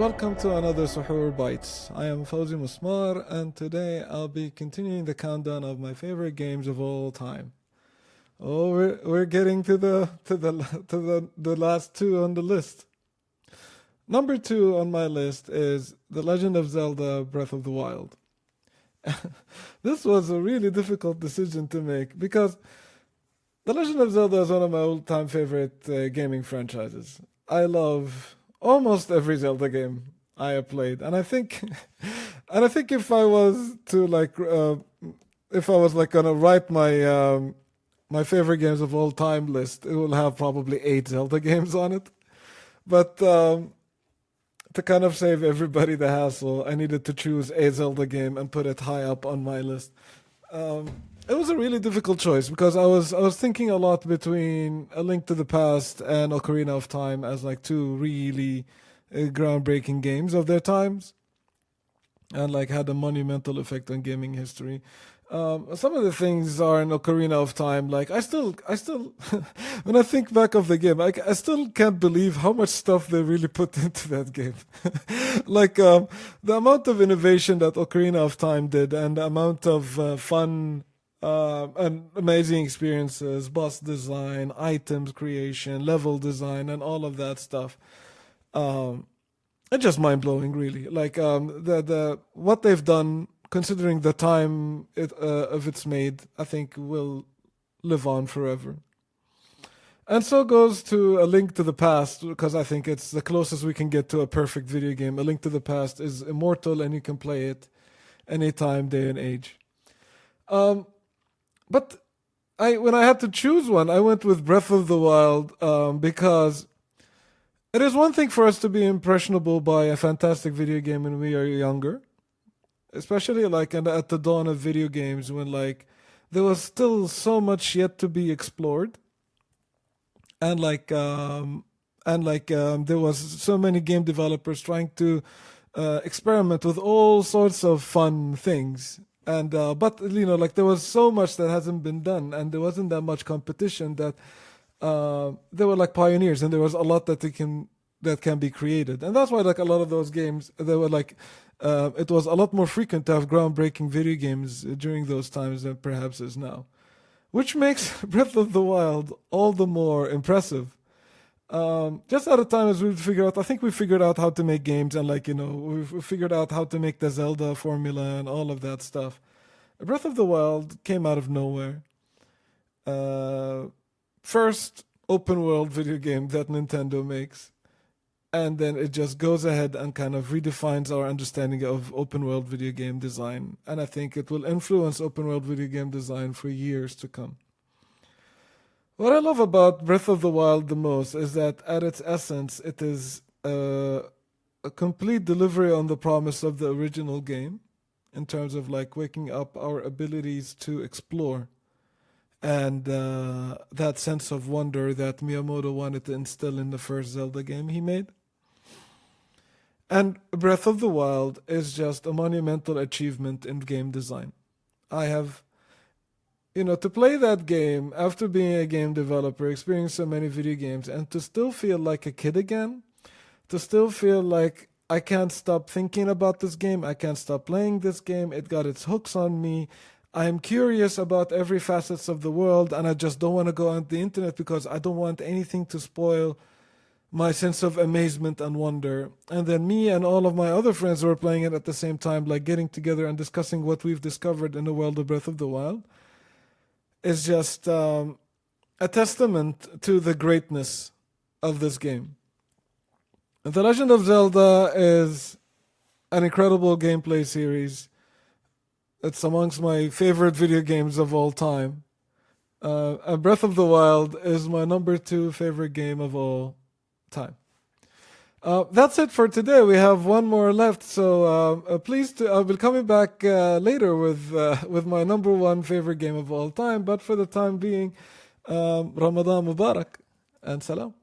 welcome to another Suhoor Bites. I am Fawzi Musmar, and today I'll be continuing the countdown of my favorite games of all time. Oh, we're getting to the last two on the list. Number 2 on my list is The Legend of Zelda: Breath of the Wild. This was a really difficult decision to make because The Legend of Zelda is one of my all-time favorite gaming franchises. I love almost every Zelda game I have played, and I think, if I was to gonna write my favorite games of all time list, it will have probably 8 Zelda games on it. But to kind of save everybody the hassle, I needed to choose a Zelda game and put it high up on my list. It was a really difficult choice because I was thinking a lot between A Link to the Past and Ocarina of Time as like two really groundbreaking games of their times, and like had a monumental effect on gaming history. Some of the things are in Ocarina of Time. Like I still, when I think back of the game, I still can't believe how much stuff they really put into that game. The amount of innovation that Ocarina of Time did, and the amount of fun and amazing experiences, boss design, items creation, level design, and all of that stuff. It's just mind blowing, really. The what they've done, considering the time of it's made, I think will live on forever. And so goes to A Link to the Past, because I think it's the closest we can get to a perfect video game. A Link to the Past is immortal, and you can play it anytime, day and age. But when I had to choose one, I went with Breath of the Wild because it is one thing for us to be impressionable by a fantastic video game when we are younger, especially at the dawn of video games, when there was still so much yet to be explored, and there was so many game developers trying to experiment with all sorts of fun things. And but there was so much that hasn't been done, and there wasn't that much competition, that they were like pioneers, and there was a lot that can be created. And that's why a lot of those games, they were it was a lot more frequent to have groundbreaking video games during those times than perhaps is now, which makes Breath of the Wild all the more impressive. Just at a time as I think we figured out how to make games, and we figured out how to make the Zelda formula and all of that stuff. Breath of the Wild came out of nowhere. First open world video game that Nintendo makes, and then it just goes ahead and kind of redefines our understanding of open world video game design, and I think it will influence open world video game design for years to come. What I love about Breath of the Wild the most is that at its essence, it is a complete delivery on the promise of the original game, in terms of waking up our abilities to explore, and that sense of wonder that Miyamoto wanted to instill in the first Zelda game he made. And Breath of the Wild is just a monumental achievement in game design. I have to play that game after being a game developer, experiencing so many video games, and to still feel like a kid again, to still feel like I can't stop thinking about this game, I can't stop playing this game, it got its hooks on me, I'm curious about every facets of the world, and I just don't want to go on the internet because I don't want anything to spoil my sense of amazement and wonder. And then me and all of my other friends who were playing it at the same time, getting together and discussing what we've discovered in the world of Breath of the Wild, is just a testament to the greatness of this game. The Legend of Zelda is an incredible gameplay series. It's amongst my favorite video games of all time. And Breath of the Wild is my number 2 favorite game of all time. That's it for today. We have one more left, so please, I'll be coming back later with my number 1 favorite game of all time. But for the time being, Ramadan Mubarak and salam.